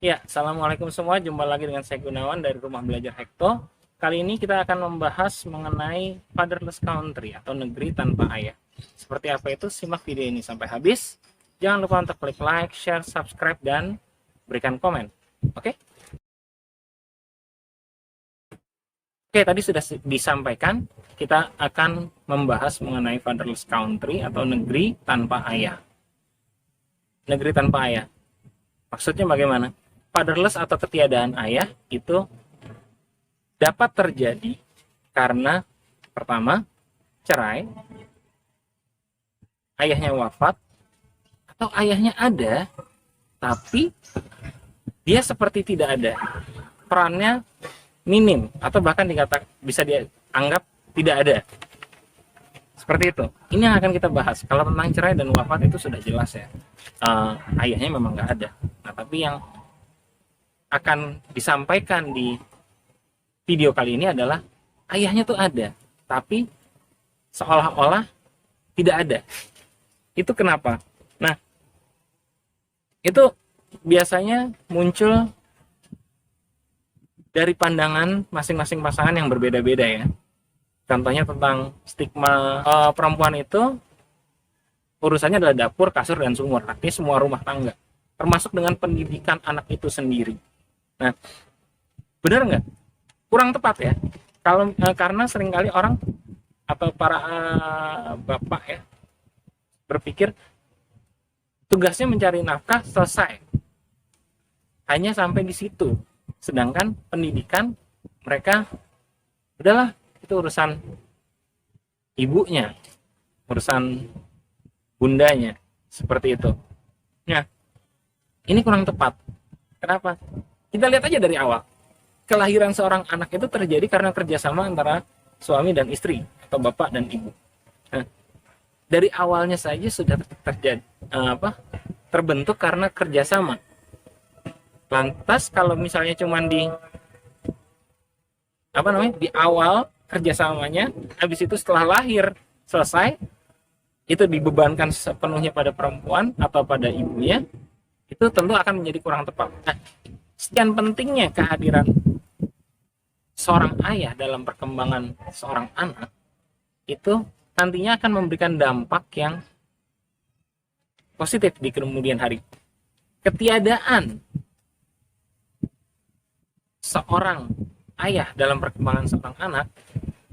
Ya, assalamualaikum semua. Jumpa lagi dengan saya Gunawan dari Rumah Belajar Hekto. Kali ini kita akan membahas mengenai fatherless country atau negeri tanpa ayah. Seperti apa itu? Simak video ini sampai habis. Jangan lupa untuk klik like, share, subscribe, dan berikan komen. Oke? Oke, tadi sudah disampaikan, kita akan membahas mengenai fatherless country atau negeri tanpa ayah. Negeri tanpa ayah. Maksudnya bagaimana? Fatherless atau ketiadaan ayah itu dapat terjadi karena pertama, cerai, ayahnya wafat, atau ayahnya ada tapi dia seperti tidak ada, perannya minim atau bahkan bisa dianggap tidak ada. Seperti itu. Ini yang akan kita bahas. Kalau tentang cerai dan wafat itu sudah jelas ya. Ayahnya memang nggak ada. Nah, tapi yang akan disampaikan di video kali ini adalah ayahnya tuh ada, tapi seolah-olah tidak ada. Itu kenapa? Nah, itu biasanya muncul dari pandangan masing-masing pasangan yang berbeda-beda ya. Contohnya tentang stigma perempuan itu urusannya adalah dapur, kasur, dan sumur. Artinya semua rumah tangga, termasuk dengan pendidikan anak itu sendiri. Nah, benar nggak? Kurang tepat ya. Kalau karena seringkali orang atau para bapak ya berpikir tugasnya mencari nafkah selesai, hanya sampai di situ. Sedangkan pendidikan mereka udahlah, itu urusan ibunya, urusan bundanya, seperti itu. Nah, ini kurang tepat. Kenapa? Kita lihat aja dari awal. Kelahiran seorang anak itu terjadi karena kerjasama antara suami dan istri atau bapak dan ibu. Nah, dari awalnya saja sudah terjadi terbentuk karena kerjasama. Lantas kalau misalnya cuman di awal kerjasamanya, habis itu setelah lahir selesai, itu dibebankan sepenuhnya pada perempuan atau pada ibunya, itu tentu akan menjadi kurang tepat. Nah, sekian pentingnya kehadiran seorang ayah dalam perkembangan seorang anak, itu nantinya akan memberikan dampak yang positif di kemudian hari. Ketiadaan seorang ayah dalam perkembangan seorang anak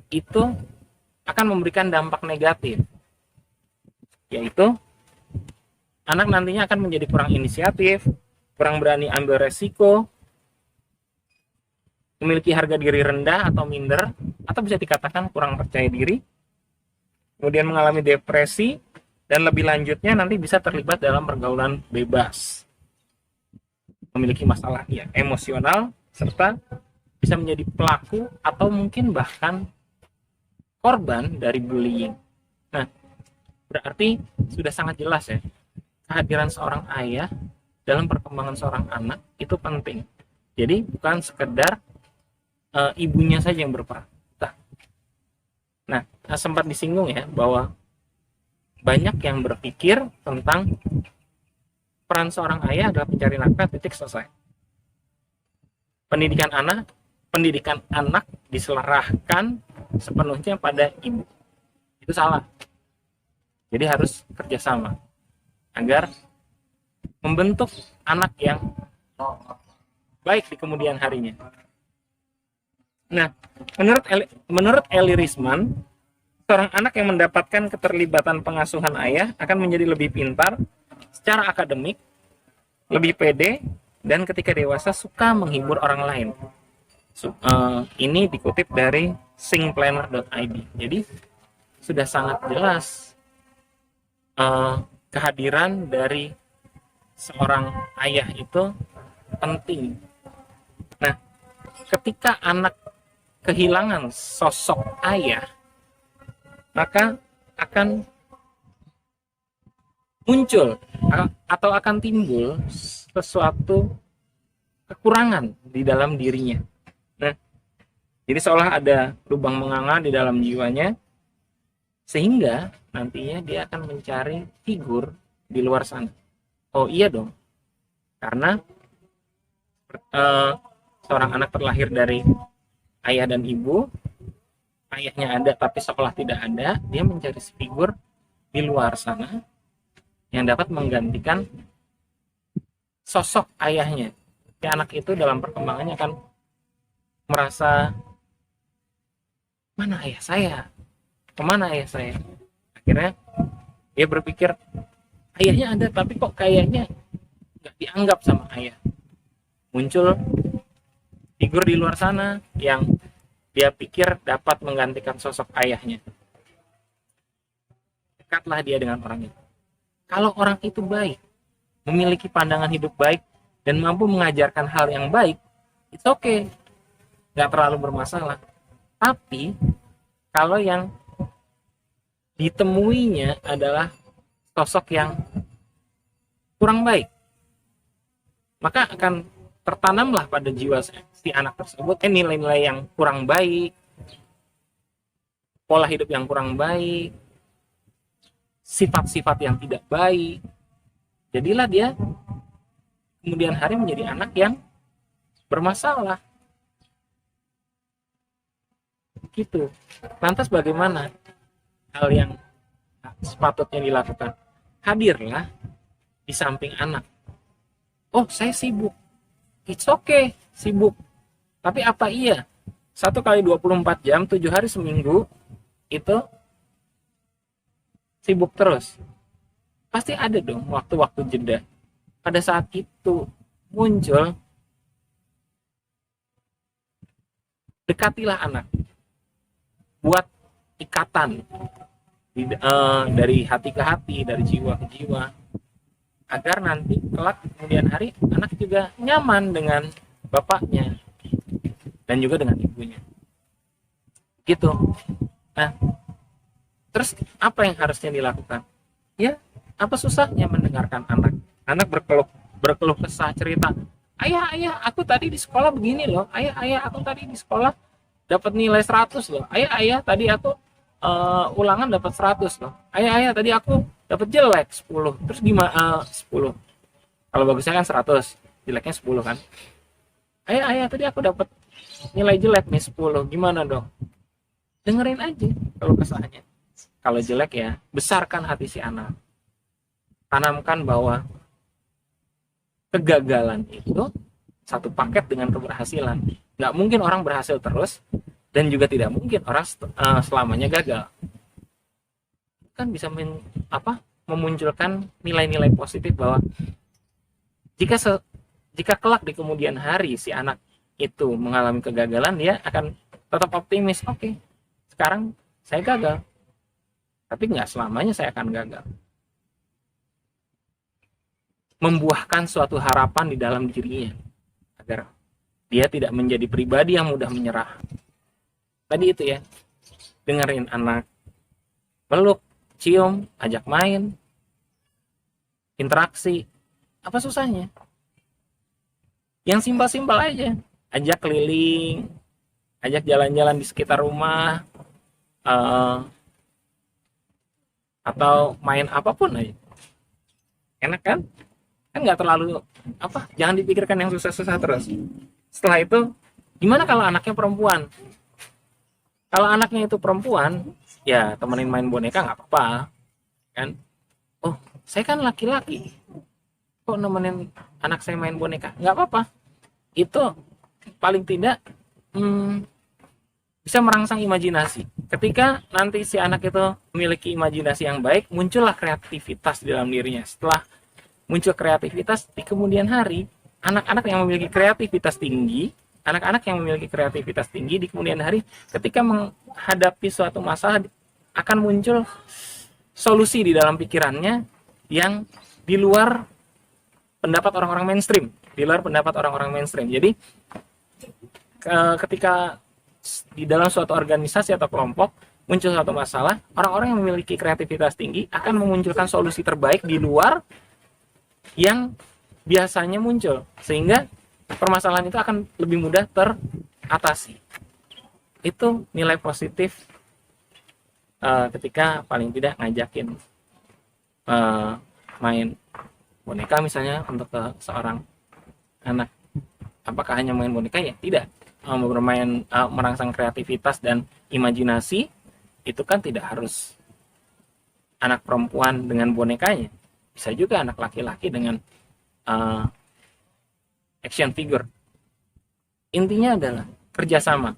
itu akan memberikan dampak negatif, yaitu anak nantinya akan menjadi kurang inisiatif, kurang berani ambil resiko, memiliki harga diri rendah atau minder, atau bisa dikatakan kurang percaya diri, kemudian mengalami depresi, dan lebih lanjutnya nanti bisa terlibat dalam pergaulan bebas, memiliki masalah ya emosional, serta bisa menjadi pelaku atau mungkin bahkan korban dari bullying. Nah, berarti sudah sangat jelas ya, kehadiran seorang ayah dalam perkembangan seorang anak itu penting. Jadi bukan sekedar ibunya saja yang berperan. Nah, sempat disinggung ya bahwa banyak yang berpikir tentang peran seorang ayah adalah pencari nafkah, titik, selesai. Pendidikan anak diserahkan sepenuhnya pada ibu. Itu salah. Jadi harus kerjasama agar membentuk anak yang baik di kemudian harinya. Nah, menurut Eli Risman, seorang anak yang mendapatkan keterlibatan pengasuhan ayah akan menjadi lebih pintar secara akademik, lebih pede, dan ketika dewasa suka menghibur orang lain. Ini dikutip dari singplanner.id. Jadi sudah sangat jelas kehadiran dari seorang ayah itu penting. Nah, ketika anak kehilangan sosok ayah, maka akan muncul atau akan timbul sesuatu kekurangan di dalam dirinya. Nah, jadi seolah ada lubang menganga di dalam jiwanya, sehingga nantinya dia akan mencari figur di luar sana. Oh iya dong, karena Eh, Seorang anak terlahir dari ayah dan ibu, ayahnya ada tapi sekolah tidak ada, dia mencari figur di luar sana yang dapat menggantikan sosok ayahnya. Si anak itu dalam perkembangannya akan merasa, mana ayah saya, kemana ayah saya. Akhirnya dia berpikir, ayahnya ada tapi kok kayaknya nggak dianggap sama ayah. Muncul figur di luar sana yang dia pikir dapat menggantikan sosok ayahnya. Dekatlah dia dengan orang itu. Kalau orang itu baik, memiliki pandangan hidup baik, dan mampu mengajarkan hal yang baik, it's okay, nggak terlalu bermasalah. Tapi kalau yang ditemuinya adalah sosok yang kurang baik, maka akan tertanamlah pada jiwa si anak tersebut nilai-nilai yang kurang baik, pola hidup yang kurang baik, sifat-sifat yang tidak baik. Jadilah dia kemudian hari menjadi anak yang bermasalah. Gitu. Lantas bagaimana hal yang sepatutnya dilakukan? Hadirlah di samping anak. Oh, saya sibuk. It's okay, sibuk. Tapi apa iya 1 kali 24 jam, 7 hari seminggu itu sibuk terus? Pasti ada dong waktu-waktu jeda. Pada saat itu muncul, dekatilah anak. Buat ikatan dari hati ke hati, dari jiwa ke jiwa, agar nanti kelak kemudian hari anak juga nyaman dengan bapaknya dan juga dengan ibunya. Gitu. Nah, terus apa yang harusnya dilakukan? Ya, apa susahnya mendengarkan anak? Anak berkeluh kesah, cerita, ayah, aku tadi di sekolah begini loh. Ayah, aku tadi di sekolah dapat nilai 100 loh. Ayah, tadi aku ulangan dapat 100 loh. Ayah, tadi aku dapat jelek 10. Terus gimana? 10. Kalau bagusnya kan 100, jeleknya 10 kan. Ayah, tadi aku dapat nilai jelek nih 10. Gimana dong? Dengerin aja kalau kesahnya. Kalau jelek ya, besarkan hati si anak. Tanamkan bahwa kegagalan itu satu paket dengan keberhasilan. Nggak mungkin orang berhasil terus, dan juga tidak mungkin orang selamanya gagal. Kan bisa memunculkan nilai-nilai positif bahwa jika kelak di kemudian hari si anak itu mengalami kegagalan, dia akan tetap optimis. Oke, sekarang saya gagal, tapi nggak selamanya saya akan gagal. Membuahkan suatu harapan di dalam dirinya agar dia tidak menjadi pribadi yang mudah menyerah. Tadi itu ya, dengerin anak, peluk, cium, ajak main, interaksi. Apa susahnya? Yang simpel-simpel aja. Ajak keliling, ajak jalan-jalan di sekitar rumah, atau main apapun aja. Enak kan? Kan nggak terlalu jangan dipikirkan yang susah-susah terus. Setelah itu, gimana kalau anaknya perempuan? Kalau anaknya itu perempuan, ya temenin main boneka nggak apa-apa, kan? Oh, saya kan laki-laki, kok nemenin anak saya main boneka? Nggak apa-apa. Itu paling tidak bisa merangsang imajinasi. Ketika nanti si anak itu memiliki imajinasi yang baik, muncullah kreativitas di dalam dirinya. Setelah muncul kreativitas di kemudian hari, anak-anak yang memiliki kreativitas tinggi di kemudian hari, ketika menghadapi suatu masalah, akan muncul solusi di dalam pikirannya yang di luar pendapat orang-orang mainstream. Jadi ketika di dalam suatu organisasi atau kelompok muncul suatu masalah, orang-orang yang memiliki kreativitas tinggi akan memunculkan solusi terbaik di luar yang biasanya muncul, sehingga permasalahan itu akan lebih mudah teratasi. Itu nilai positif ketika paling tidak ngajakin main boneka misalnya untuk ke seorang anak. Apakah hanya main boneka? Ya tidak. Bermain, merangsang kreativitas dan imajinasi itu kan tidak harus anak perempuan dengan bonekanya, bisa juga anak laki-laki dengan uh, action figure. Intinya adalah kerjasama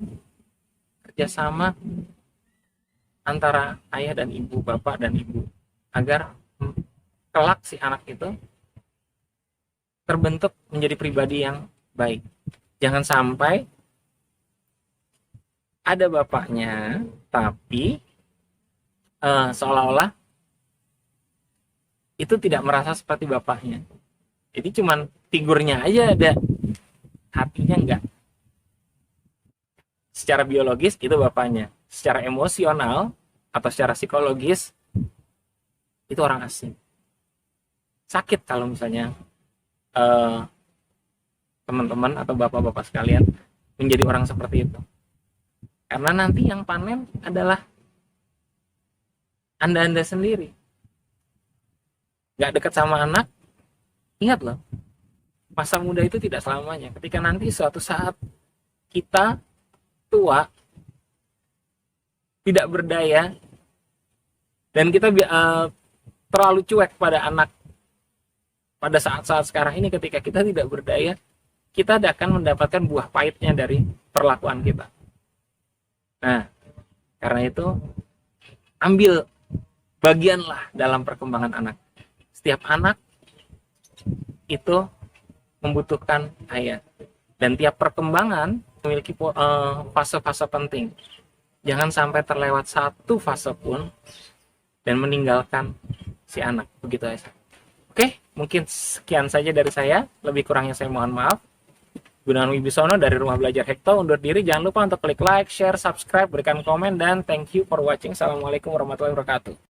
antara ayah dan ibu, bapak dan ibu, agar kelak si anak itu terbentuk menjadi pribadi yang baik. Jangan sampai ada bapaknya tapi seolah-olah itu tidak merasa seperti bapaknya. Jadi cuman figurnya aja ada, hatinya enggak. Secara biologis itu bapaknya, secara emosional atau secara psikologis itu orang asing. Sakit kalau misalnya teman-teman atau bapak-bapak sekalian menjadi orang seperti itu. Karena nanti yang panen adalah Anda sendiri. Gak dekat sama anak, ingat loh, masa muda itu tidak selamanya. Ketika nanti suatu saat kita tua, tidak berdaya, dan kita terlalu cuek pada anak pada saat-saat sekarang ini, ketika kita tidak berdaya, kita akan mendapatkan buah pahitnya dari perlakuan kita. Nah, karena itu ambil bagianlah dalam perkembangan anak. Setiap anak itu membutuhkan ayah, dan tiap perkembangan memiliki fase-fase penting. Jangan sampai terlewat satu fase pun dan meninggalkan si anak. Begitu aja. Oke, mungkin sekian saja dari saya. Lebih kurangnya saya mohon maaf. Gunawan Wibisono dari Rumah Belajar Hekto undur diri. Jangan lupa untuk klik like, share, subscribe, berikan komen, dan thank you for watching. Assalamualaikum warahmatullahi wabarakatuh.